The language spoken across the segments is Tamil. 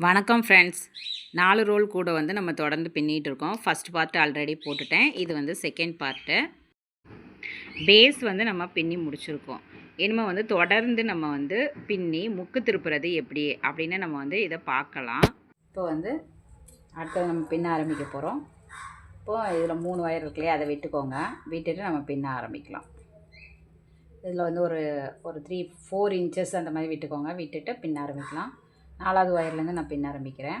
வணக்கம் ஃப்ரெண்ட்ஸ். 4 ரோல் கூட வந்து நம்ம தொடர்ந்து பின்னிட்டு இருக்கோம். ஃபர்ஸ்ட் பார்ட் ஆல்ரெடி போட்டுட்டேன். இது வந்து செகண்ட் பார்ட்டு. பேஸ் வந்து நம்ம பின்னி முடிச்சிருக்கோம். இனிமே வந்து தொடர்ந்து நம்ம வந்து பின்னி முக்கு திருப்புறது எப்படி அப்படின்னு நம்ம வந்து இதை பார்க்கலாம். இப்போ வந்து அடுத்தது நம்ம பின்ன ஆரம்பிக்க போகிறோம். இப்போது இதில் 3 ஒயர் இருக்கு இல்லையா, அதை விட்டுக்கோங்க. விட்டுட்டு நம்ம பின்ன ஆரம்பிக்கலாம். இதில் வந்து ஒரு 4 இன்ச்சஸ் அந்த மாதிரி விட்டுக்கோங்க. விட்டுட்டு பின்ன ஆரம்பிக்கலாம். 4வது ஒயர்லேருந்து நான் பின்ன ஆரம்பிக்கிறேன்.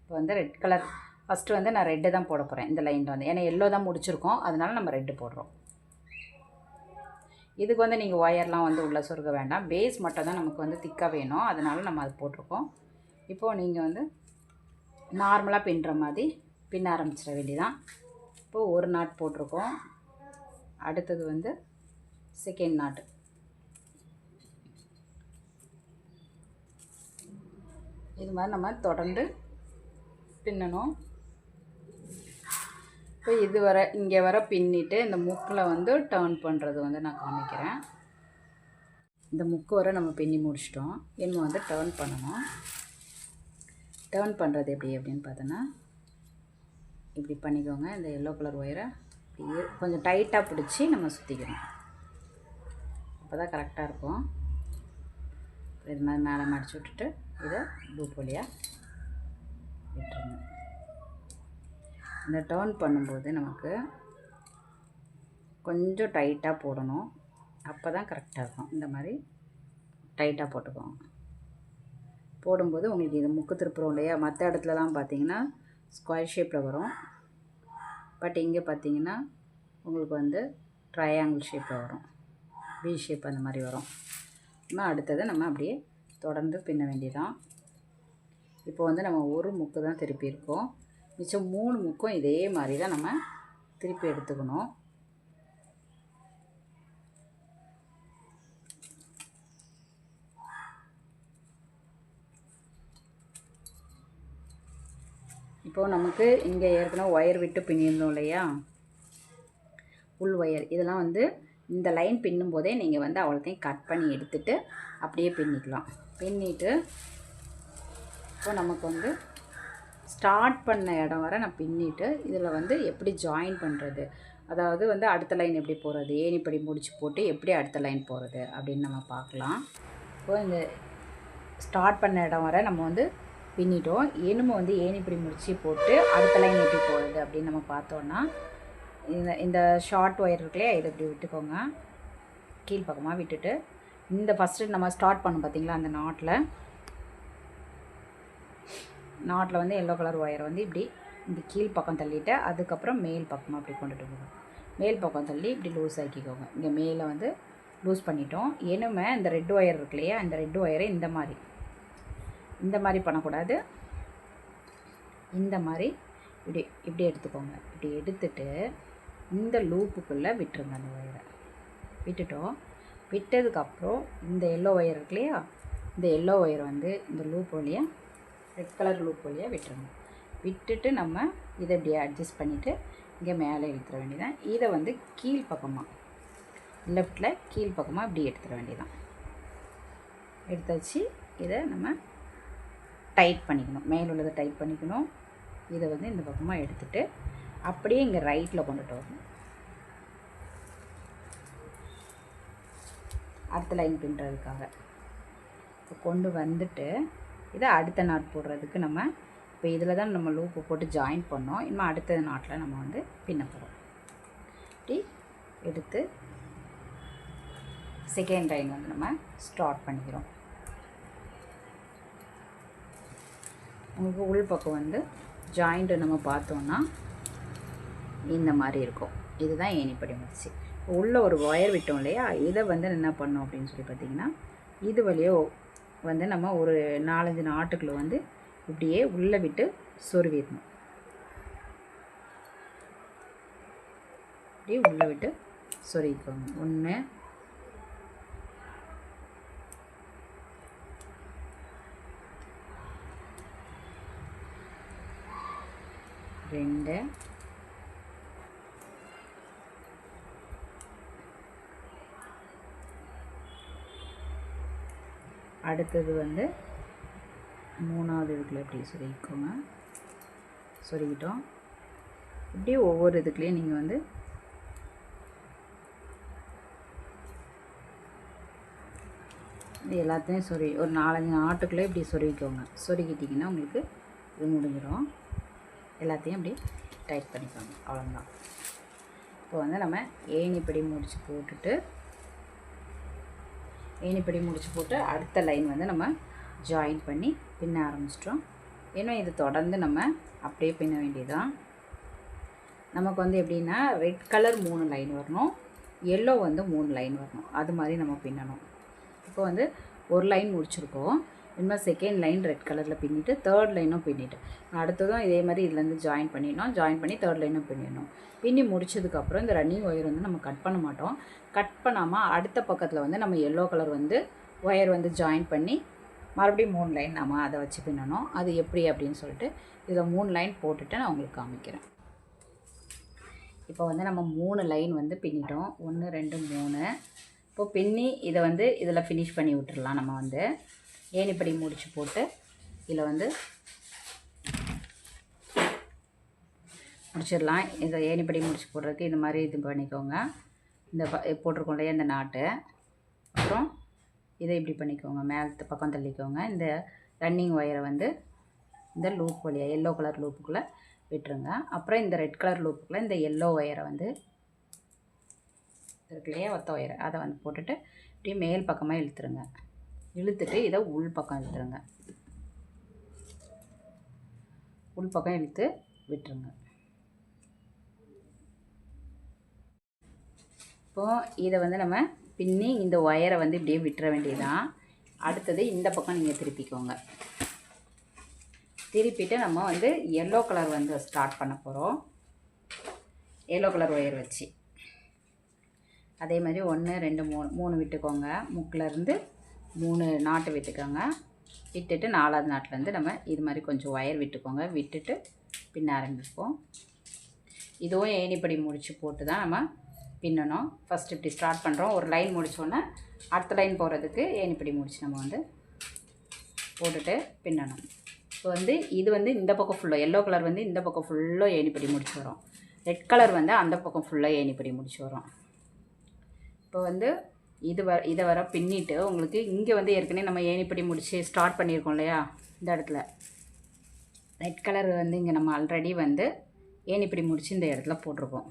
இப்போ வந்து ரெட் கலர் ஃபஸ்ட்டு வந்து நான் ரெட்டு தான் போட போகிறேன். இந்த லைனில் வந்து ஏன்னா எல்லோ தான் முடிச்சிருக்கோம், அதனால நம்ம ரெட்டு போடுறோம். இதுக்கு வந்து நீங்கள் ஒயர்லாம் வந்து உள்ளே சொருக வேண்டாம். பேஸ் மட்டும் தான் நமக்கு வந்து திக்காக வேணும், அதனால நம்ம அது போட்டிருக்கோம். இப்போது நீங்கள் வந்து நார்மலாக பின்னுற மாதிரி பின்ன ஆரம்பிச்சிட வேண்டியதான். இப்போது ஒரு நாட் போட்டிருக்கோம். அடுத்தது வந்து செகண்ட் நாட்டு. இது மாதிரி நம்ம தொடர்ந்து பின்னணும். இப்போ இது வர இங்கே வர பின்னிட்டு இந்த முக்கில் வந்து டர்ன் பண்ணுறது வந்து நான் காமிக்கிறேன். இந்த முக்கு வர நம்ம பின்னி முடிச்சிட்டோம். இன்னும் வந்து டர்ன் பண்ணணும். டர்ன் பண்ணுறது எப்படி அப்படின்னு பார்த்தோன்னா, இப்படி பண்ணிக்கோங்க. இந்த எல்லோ கலர் ஒயரை இப்படி கொஞ்சம் டைட்டாக பிடிச்சி நம்ம சுற்றிக்கணும். அப்போ தான் கரெக்டாக இருக்கும். இது மாதிரி மேலே மடிச்சு விட்டுட்டு இதை லூப் வழியாக விட்டுருங்க. இந்த டர்ன் பண்ணும்போது நமக்கு கொஞ்சம் டைட்டாக போடணும். அப்போ தான் கரெக்டாக இருக்கும். இந்த மாதிரி டைட்டாக போட்டுக்கோங்க. போடும்போது உங்களுக்கு இது முக்கு திருப்புறோம் இல்லையா, மற்ற இடத்துலலாம் பார்த்தீங்கன்னா ஸ்கொயர் ஷேப்பில் வரும். பட் இங்கே பார்த்தீங்கன்னா உங்களுக்கு வந்து ட்ரையாங்கிள் ஷேப்பில் வரும், பி ஷேப் அந்த மாதிரி வரும். நம்ம அடுத்தது நம்ம அப்படியே தொடர்ந்து பின்ன வேண்டியதான். இப்போ வந்து நம்ம ஒரு முக்கு தான் திருப்பியிருக்கோம். மிச்சம் 3 முக்கும் இதே மாதிரி தான் நம்ம திருப்பி எடுத்துக்கணும். இப்போது நமக்கு இங்கே ஏற்கனவே ஒயர் விட்டு பின்னிருந்தோம் இல்லையா, உள் ஒயர், இதெல்லாம் வந்து இந்த லைன் பின்னும் போதே நீங்கள் வந்து அவ்வளோத்தையும் கட் பண்ணி எடுத்துகிட்டு அப்படியே பின்னிக்கலாம். பின்னிட்டு இப்போ நமக்கு வந்து ஸ்டார்ட் பண்ண இடம் வரை நான் பின்னிட்டு இதில் வந்து எப்படி ஜாயின் பண்ணுறது, அதாவது வந்து அடுத்த லைன் எப்படி போகிறது, ஏணிப்படி முடிச்சு போட்டு எப்படி அடுத்த லைன் போகிறது அப்படின்னு நம்ம பார்க்கலாம். இப்போ இந்த ஸ்டார்ட் பண்ண இடம் வரை நம்ம வந்து பின்னிட்டோம். இனிமே வந்து ஏணிப்படி முடிச்சு போட்டு அடுத்த லைன் எப்படி போகிறது அப்படின்னு நம்ம பார்த்தோன்னா, இந்த ஷார்ட் ஒயர் இருக்குல்லையா, இதை இப்படி விட்டுக்கோங்க. கீழ்ப்பக்கமாக விட்டுட்டு இந்த ஃபஸ்ட்டு நம்ம ஸ்டார்ட் பண்ணோம் பார்த்தீங்களா, அந்த நாட்டில் வந்து எல்லோ கலர் ஒயரை வந்து இப்படி இந்த கீழ் பக்கம் தள்ளிவிட்டு அதுக்கப்புறம் மேல் பக்கமாக அப்படி கொண்டுட்டு போகணும். மேல் பக்கம் தள்ளி இப்படி லூஸ் ஆக்கிக்கோங்க. இங்கே மேலே வந்து லூஸ் பண்ணிட்டோம். இனிமே இந்த ரெட் ஒயர் இருக்கு இல்லையா, இந்த ரெட் ஒயரை இந்த மாதிரி பண்ணக்கூடாது. இந்த மாதிரி இப்படி எடுத்துக்கோங்க. இப்படி எடுத்துட்டு இந்த லூப்புக்குள்ளே விட்டுருங்க. அந்த ஒயரை விட்டுட்டோம். விட்டதுக்கப்புறம் இந்த எல்லோ ஒயர் இருக்கு இல்லையா, இந்த எல்லோ ஒயர் வந்து இந்த லூப் வழியாக, ரெட் கலர் லூப் வழியாக விட்டுருங்க. விட்டுட்டு நம்ம இதை இப்படியே அட்ஜஸ்ட் பண்ணிவிட்டு இங்கே மேலே இழுத்துற வேண்டியதான். இதை வந்து கீழ்ப்பக்கமாக லெஃப்டில் கீழ்ப்பக்கமாக இப்படி எடுத்துட வேண்டியதான். எடுத்தாச்சு. இதை நம்ம டைட் பண்ணிக்கணும். மேல் உள்ளதை டைட் பண்ணிக்கணும். இதை வந்து இந்த பக்கமாக எடுத்துகிட்டு அப்படியே இங்கே ரைட்டில் கொண்டுட்டு வரணும். அடுத்த லைன் பின்னுறதுக்காக இப்போ கொண்டு வந்துட்டு இதை அடுத்த நாட் போடுறதுக்கு நம்ம இப்போ இதில் தான் நம்ம லூப்பு போட்டு ஜாயின் பண்ணோம். இன்னும் அடுத்த நாட்டில் நம்ம வந்து பின்ன போகிறோம். இப்படி எடுத்து செகண்ட் லைன் வந்து நம்ம ஸ்டார்ட் பண்ணிக்கிறோம். உங்களுக்கு உள் பக்கம் வந்து ஜாயிண்ட்டு நம்ம பார்த்தோன்னா இந்த மாதிரி இருக்கும். இதுதான் ஏணிப்படி முடிச்சு. உள்ளே ஒரு ஒயர் விட்டோம் இல்லையா, இதை வந்து என்ன பண்ணோம் அப்படின்னு சொல்லி பார்த்தீங்கன்னா, இது வழியோ வந்து நம்ம ஒரு 4-5 நாட்டுக்குள்ளே வந்து இப்படியே உள்ளே விட்டு சொருவிடணும். இப்படியே உள்ளே விட்டு சொருவிக்கோங்க. 1 2 அடுத்தது வந்து மூணாவது இதுக்குள்ள இப்படி சொருகிக்கோங்க. சொருகிட்டோம். இப்படி ஒவ்வொரு இதுக்குள்ளேயும் நீங்கள் வந்து எல்லாத்தையும் ஒரு 4-5 நாட்டுக்குள்ளே இப்படி சொருகிக்கோங்க. சொருகிட்டிங்கன்னா உங்களுக்கு இது முடிஞ்சிடும். எல்லாத்தையும் அப்படி டைட் பண்ணிக்கோங்க. அவ்வளோதான். இப்போ வந்து நம்ம ஏணிப்படி முடிச்சு போட்டு அடுத்த லைன் வந்து நம்ம ஜாயின் பண்ணி பின்ன ஆரம்பிச்சிட்டோம். ஏன்னா இது தொடர்ந்து நம்ம அப்படியே பின்ன வேண்டியதுதான். நமக்கு வந்து எப்படின்னா ரெட் கலர் 3 லைன் வரணும், எல்லோ வந்து 3 லைன் வரணும். அது மாதிரி நம்ம பின்னணும். இப்போ வந்து ஒரு லைன் முடிச்சிருக்கோம். இனிமேல் செகண்ட் லைன் ரெட் கலரில் பின்னிட்டு தேர்ட் லைனும் பின்னிட்டு அடுத்ததும் இதே மாதிரி இதுலேருந்து ஜாயின் பண்ணிடணும். ஜாயின் பண்ணி தேர்ட் லைனும் பின்னிடணும். பின்னி முடிச்சதுக்கப்புறம் இந்த ரன்னிங் ஒயர் வந்து நம்ம கட் பண்ண மாட்டோம். கட் பண்ணாமல் அடுத்த பக்கத்தில் வந்து நம்ம எல்லோ கலர் வந்து ஒயர் வந்து ஜாயின் பண்ணி மறுபடியும் 3 லைன் நம்ம அதை வச்சு பின்னணும். அது எப்படி அப்படின்னு சொல்லிட்டு இதில் 3 லைன் போட்டுட்டு நான் உங்களுக்கு காமிக்கிறேன். இப்போ வந்து நம்ம 3 லைன் வந்து பின்னிட்டோம். 1 2 3. இப்போ பின்னி இதை வந்து இதில் ஃபினிஷ் பண்ணி விட்டுடலாம். நம்ம வந்து ஏணிப்படி முடிச்சு போட்டு இதில் வந்து முடிச்சிடலாம். இதை ஏணிப்படி முடிச்சு போடுறதுக்கு இது மாதிரி இது பண்ணிக்கோங்க. இந்த போட்டிருக்கோம் இல்லையா இந்த நாட்டு, அப்புறம் இதை இப்படி பண்ணிக்கோங்க. மேலத்து பக்கம் தள்ளிக்கோங்க. இந்த ரன்னிங் ஒயரை வந்து இந்த லூப் வழியாக எல்லோ கலர் லூப்புக்குள்ளே விட்டுருங்க. அப்புறம் இந்த ரெட் கலர் லூப்புக்குள்ளே இந்த எல்லோ ஒயரை வந்து இருக்கு இல்லையா ஒத்த ஒயரை அதை வந்து போட்டுட்டு இப்படி மேல் பக்கமாக இழுத்துருங்க. இழுத்துட்டு இதை உள் பக்கம் இழுத்துருங்க. உள் பக்கம் இழுத்து விட்டுருங்க. இப்போது இதை வந்து நம்ம பின்னி இந்த ஒயரை வந்து இப்படியே விட்டுற வேண்டியதான். அடுத்தது இந்த பக்கம் நீங்கள் திருப்பிக்கோங்க. திருப்பிட்டு நம்ம வந்து எல்லோ கலர் வந்து ஸ்டார்ட் பண்ண போகிறோம். எல்லோ கலர் ஒயர் வச்சு அதே மாதிரி 1 2 3 விட்டுக்கோங்க. முக்கிலேருந்து 3 நாட்டு விட்டுக்கோங்க. விட்டுட்டு 4வது நாட்டிலேருந்து நம்ம இது மாதிரி கொஞ்சம் ஒயர் விட்டுக்கோங்க. விட்டுட்டு பின்ன ஆரம்பிப்போம். இதுவும் ஏணிப்படி முடிச்சு போட்டு தான் நம்ம பின்னணும். ஃபஸ்ட்டு இப்படி ஸ்டார்ட் பண்ணுறோம். ஒரு லைன் முடித்தோன்னே அடுத்த லைன் போகிறதுக்கு ஏணிப்படி முடிச்சு நம்ம வந்து போட்டுட்டு பின்னணும். இப்போ வந்து இது வந்து இந்த பக்கம் ஃபுல்லாக எல்லோ கலர் வந்து இந்த பக்கம் ஃபுல்லாக ஏணிப்படி முடிச்சு வரும். ரெட் கலர் வந்து அந்த பக்கம் ஃபுல்லாக ஏணிப்படி முடிச்சு வரும். இப்போ வந்து இதை வர பின்னிட்டு உங்களுக்கு இங்கே வந்து ஏற்கனவே நம்ம ஏணிப்படி முடித்து ஸ்டார்ட் பண்ணியிருக்கோம் இல்லையா இந்த இடத்துல ரெட் கலர் வந்து இங்கே நம்ம ஆல்ரெடி வந்து ஏணிப்படி முடித்து இந்த இடத்துல போட்டிருக்கோம்.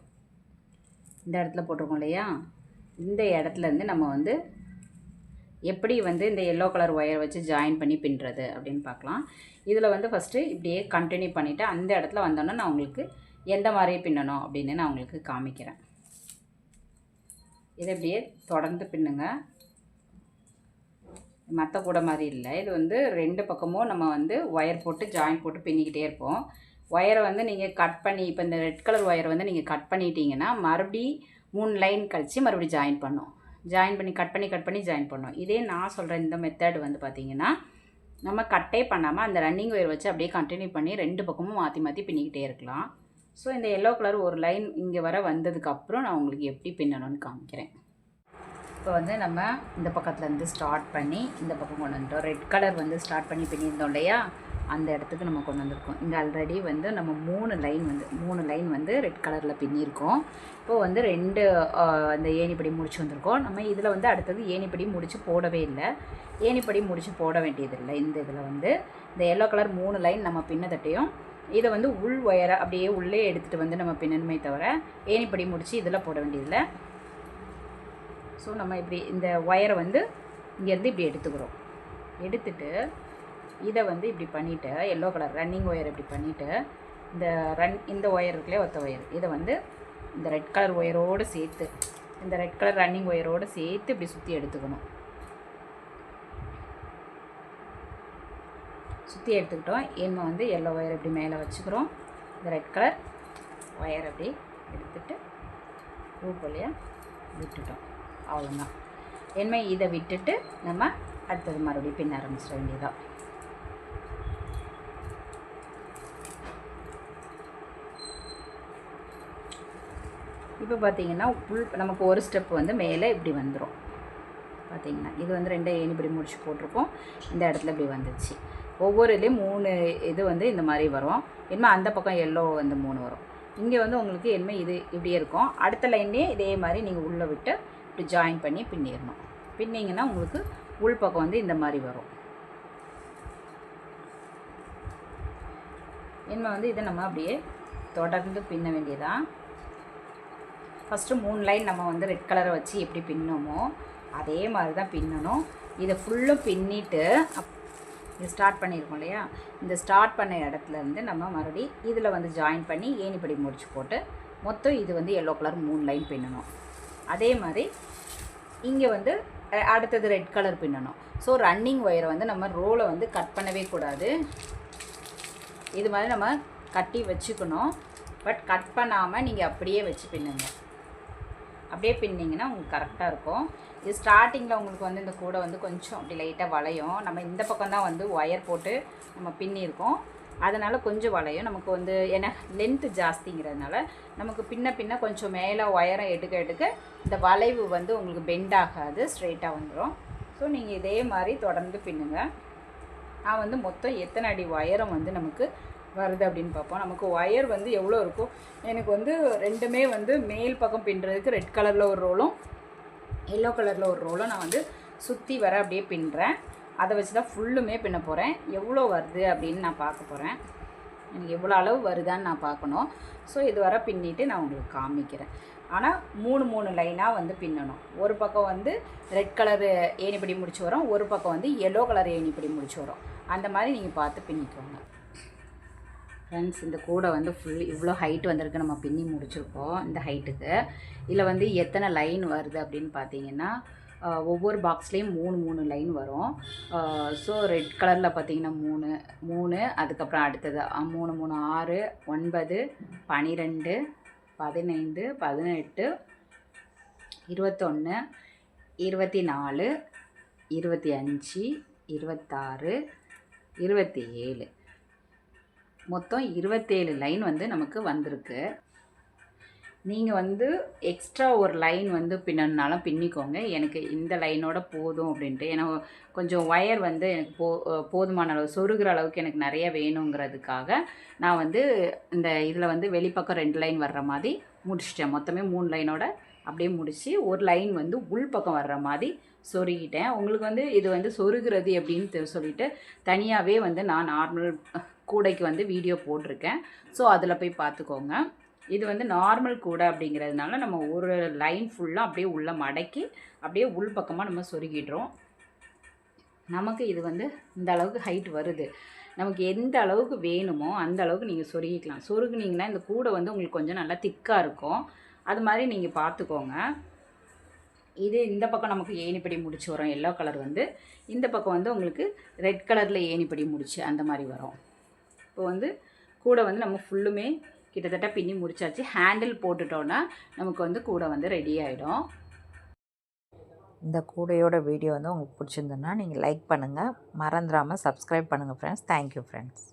இந்த இடத்துல போட்டிருக்கோம் இல்லையா, இந்த இடத்துலேருந்து நம்ம வந்து எப்படி வந்து இந்த எல்லோ கலர் ஒயர் வச்சு ஜாயின் பண்ணி பின்னுறது அப்படின்னு பார்க்கலாம். இதில் வந்து ஃபஸ்ட்டு இப்படியே கண்டினியூ பண்ணிவிட்டு அந்த இடத்துல வந்தோன்னே நான் உங்களுக்கு எந்த மாதிரி பின்னணும் அப்படின்னு நான் உங்களுக்கு காமிக்கிறேன். இதை இப்படியே தொடர்ந்து பின்னுங்க. மற்ற கூட மாதிரி இல்லை. இது வந்து 2 பக்கமும் நம்ம வந்து ஒயர் போட்டு ஜாயின் போட்டு பின்னிக்கிட்டே இருப்போம். ஒயரை வந்து நீங்கள் கட் பண்ணி இப்போ இந்த ரெட் கலர் ஒயரை வந்து நீங்கள் கட் பண்ணிட்டீங்கன்னா மறுபடி 3 லைன் கழித்து மறுபடியும் ஜாயின் பண்ணோம். ஜாயின் பண்ணி கட் பண்ணி ஜாயின் பண்ணோம். இதே நான் சொல்கிற இந்த மெத்தட் வந்து பார்த்திங்கன்னா நம்ம கட்டே பண்ணாமல் அந்த ரன்னிங் ஒயர் வச்சு அப்படியே கண்டினியூ பண்ணி 2 பக்கமும் மாற்றி மாற்றி பின்னிக்கிட்டே இருக்கலாம். ஸோ இந்த எல்லோ கலர் ஒரு லைன் இங்கே வர வந்ததுக்கப்புறம் நான் உங்களுக்கு எப்படி பின்னணும்னு காமிக்கிறேன். இப்போ வந்து நம்ம இந்த பக்கத்துலேருந்து ஸ்டார்ட் பண்ணி இந்த பக்கம் கொண்டு வந்துட்டோம். ரெட் கலர் வந்து ஸ்டார்ட் பண்ணி பின்னியிருந்தோம் இல்லையா, அந்த இடத்துக்கு நம்ம கொண்டு வந்திருக்கோம். இங்கே ஆல்ரெடி வந்து நம்ம 3 லைன் வந்து ரெட் கலரில் பின்னியிருக்கோம். இப்போது வந்து 2 இந்த ஏணிப்படி முடிச்சு வந்திருக்கோம். நம்ம இதில் வந்து அடுத்தது ஏணிப்படி முடித்து போடவே இல்லை. ஏணிப்படி முடித்து போட வேண்டியதில்லை. இந்த இதில் வந்து இந்த எல்லோ கலர் 3 லைன் நம்ம பின்னதட்டையும் இதை வந்து உள் ஒயரை அப்படியே உள்ளே எடுத்துகிட்டு வந்து நம்ம பின்னணுமே தவிர ஏணிப்படி முடித்து இதில் போட வேண்டியதில்லை. ஸோ நம்ம இப்படி இந்த ஒயரை வந்து இங்கேருந்து இப்படி எடுத்துக்கிறோம். எடுத்துட்டு இதை வந்து இப்படி பண்ணிவிட்டு எல்லோ கலர் ரன்னிங் ஒயர் இப்படி பண்ணிவிட்டு இந்த ஒயர் இருக்குல்லையே ஒத்த ஒயர் இதை வந்து இந்த ரெட் கலர் ஒயரோடு சேர்த்து இந்த ரெட் கலர் ரன்னிங் ஒயரோடு சேர்த்து இப்படி சுற்றி எடுத்துக்கணும். சுற்றி எடுத்துக்கிட்டோம். ஏன்னா வந்து எல்லோ ஒயர் இப்படி மேலே வச்சுக்கிறோம். இந்த ரெட் கலர் ஒயர் அப்படி எடுத்துகிட்டு ரூப் வழியாக விட்டுட்டோம். அவ்வளோதான். ஏன்னா இதை விட்டுட்டு நம்ம அடுத்தது மறுபடியும் பின்ன ஆரம்பிச்சிட வேண்டியதான். இப்போ பார்த்திங்கன்னா நமக்கு ஒரு ஸ்டெப் வந்து மேலே இப்படி வந்துடும். பார்த்திங்கன்னா இது வந்து 2 ஏணிப்படி முடிச்சு போட்டிருக்கோம். இந்த இடத்துல இப்படி வந்துச்சு. ஒவ்வொரு இதுலேயும் 3 இது வந்து இந்த மாதிரி வரும். இனிமேல் அந்த பக்கம் எல்லோ வந்து 3 வரும். இங்கே வந்து உங்களுக்கு இனிமேல் இது இப்படியே இருக்கும். அடுத்த லைன்லேயே இதே மாதிரி நீங்கள் உள்ளே விட்டு இப்படி ஜாயின் பண்ணி பின்னிடணும். பின்னிங்கன்னா உங்களுக்கு உள் பக்கம் வந்து இந்த மாதிரி வரும். இனிமேல் வந்து இதை நம்ம அப்படியே தொடர்ந்து பின்ன வேண்டியதான். ஃபஸ்ட்டு 3 லைன் நம்ம வந்து ரெட் கலரை வச்சு எப்படி பின்னோமோ அதே மாதிரி தான் பின்னணும். இதை ஃபுல்லும் பின்னிட்டு இது ஸ்டார்ட் பண்ணியிருக்கோம் இல்லையா, இந்த ஸ்டார்ட் பண்ண இடத்துலேருந்து நம்ம மறுபடி இதில் வந்து ஜாயின் பண்ணி ஏணிப்படி முடிச்சு போட்டு மொத்தம் இது வந்து எல்லோ கலர் 3 லைன் பின்னணும். அதே மாதிரி இங்கே வந்து அடுத்தது ரெட் கலர் பின்னணும். ஸோ ரன்னிங் ஒயரை வந்து நம்ம ரோலை வந்து கட் பண்ணவே கூடாது. இது மாதிரி நம்ம கட்டி வச்சுக்கணும். பட் கட் பண்ணாமல் நீங்கள் அப்படியே வச்சு பின்னுங்க. அப்படியே பின்னிங்கன்னா உங்களுக்கு கரெக்டாக இருக்கும். இது ஸ்டார்டிங்கில் உங்களுக்கு வந்து இந்த கூடை வந்து கொஞ்சம் அப்படி லைட்டாக வளையும். நம்ம இந்த பக்கம் தான் வந்து ஒயர் போட்டு நம்ம பின்னியிருக்கோம், அதனால் கொஞ்சம் வளையும். நமக்கு வந்து ஏன்னா லென்த்து ஜாஸ்திங்கிறதுனால நமக்கு பின்ன கொஞ்சம் மேலே ஒயரை எடுக்க இந்த வளைவு வந்து உங்களுக்கு பெண்ட் ஆகாது, ஸ்ட்ரெயிட்டாக வந்துடும். ஸோ நீங்கள் இதே மாதிரி தொடர்ந்து பின்னுங்க. நான் வந்து மொத்தம் எத்தனை அடி ஒயரம் வந்து நமக்கு வருது அப்படின்னு பார்ப்போம். நமக்கு ஒயர் வந்து எவ்வளோ இருக்கும். எனக்கு வந்து ரெண்டுமே வந்து மேல் பக்கம் பின்னுறதுக்கு ரெட் கலரில் ஒரு ரோலும் எல்லோ கலரில் ஒரு ரோலும் நான் வந்து சுற்றி வர அப்படியே பின்னுறேன். அதை வச்சு தான் ஃபுல்லுமே பின்ன போகிறேன். எவ்வளோ வருது அப்படின்னு நான் பார்க்க போகிறேன். எனக்கு எவ்வளோ அளவு வருதான்னு நான் பார்க்கணும். ஸோ இது வர பின்னிட்டு நான் உங்களுக்கு காமிக்கிறேன். ஆனால் 3 லைனாக வந்து பின்னணும். ஒரு பக்கம் வந்து ரெட் கலரு ஏணிப்படி முடிச்சு வரும், ஒரு பக்கம் வந்து எல்லோ கலர் ஏணிப்படி முடிச்சு வரும். அந்த மாதிரி நீங்கள் பார்த்து பின்னிக்கோங்க. ஃப்ரெண்ட்ஸ், இந்த கூடை வந்து இவ்வளோ ஹைட் வந்திருக்கு. நம்ம பின்னி முடிச்சிருக்கோம் இந்த ஹைட்டுக்கு. இதில் வந்து எத்தனை லைன் வருது அப்படின்னு பார்த்தீங்கன்னா ஒவ்வொரு பாக்ஸ்லேயும் 3 லைன் வரும். ஸோ ரெட் கலரில் பார்த்தீங்கன்னா 3, அதுக்கப்புறம் அடுத்தது 3 3 6 9 12 15 18 21 24 25 26 27 மொத்தம் 27 லைன் வந்து நமக்கு வந்திருக்கு. நீங்கள் வந்து எக்ஸ்ட்ரா ஒரு லைன் வந்து பின்னனாலும் பின்னிக்கோங்க. எனக்கு இந்த லைனோட போதும் அப்படின்ட்டு. ஏன்னா கொஞ்சம் ஒயர் வந்து எனக்கு போதுமான அளவு சொருகிற அளவுக்கு எனக்கு நிறைய வேணுங்கிறதுக்காக நான் வந்து இந்த இதில் வந்து வெளிப்பக்கம் 2 லைன் வர்ற மாதிரி முடிச்சிட்டேன். மொத்தமே 3 லைனோட அப்படியே முடித்து ஒரு லைன் வந்து உள் பக்கம் வர்ற மாதிரி சொருகிட்டேன். உங்களுக்கு வந்து இது வந்து சொருகிறது எப்படின்னு சொல்லிட்டு தனியாகவே வந்து நான் நார்மல் கூடைக்கு வந்து வீடியோ போட்டிருக்கேன். ஸோ அதில் போய் பார்த்துக்கோங்க. இது வந்து நார்மல் கூடை அப்படிங்கிறதுனால நம்ம ஒரு லைன் ஃபுல்லாக அப்படியே உள்ளே மடக்கி அப்படியே உள் பக்கமாக நம்ம சொருகிடுறோம். நமக்கு இது வந்து இந்த அளவுக்கு ஹைட் வருது. நமக்கு எந்த அளவுக்கு வேணுமோ அந்த அளவுக்கு நீங்கள் சொருகிக்கலாம். சொருகுனீங்கன்னா இந்த கூடை வந்து உங்களுக்கு கொஞ்சம் நல்லா திக்காக இருக்கும். அது மாதிரி நீங்கள் பார்த்துக்கோங்க. இது இந்த பக்கம் நமக்கு ஏணிப்படி முடிச்சு வரும் எல்லோ கலர் வந்து, இந்த பக்கம் வந்து உங்களுக்கு ரெட் கலரில் ஏணிப்படி முடிச்சு அந்த மாதிரி வரும். இப்போ வந்து கூடை வந்து நம்ம ஃபுல்லுமே கிட்டத்தட்ட பின்னி முடிச்சாச்சு. ஹேண்டில் போட்டுட்டோன்னா நமக்கு வந்து கூடை வந்து ரெடி ஆகிடும். இந்த கூடையோட வீடியோ வந்து உங்களுக்கு பிடிச்சிருந்ததுன்னா நீங்கள் லைக் பண்ணுங்கள், மறந்துடாமல் சப்ஸ்கிரைப் பண்ணுங்கள் ஃப்ரெண்ட்ஸ். Thank you friends.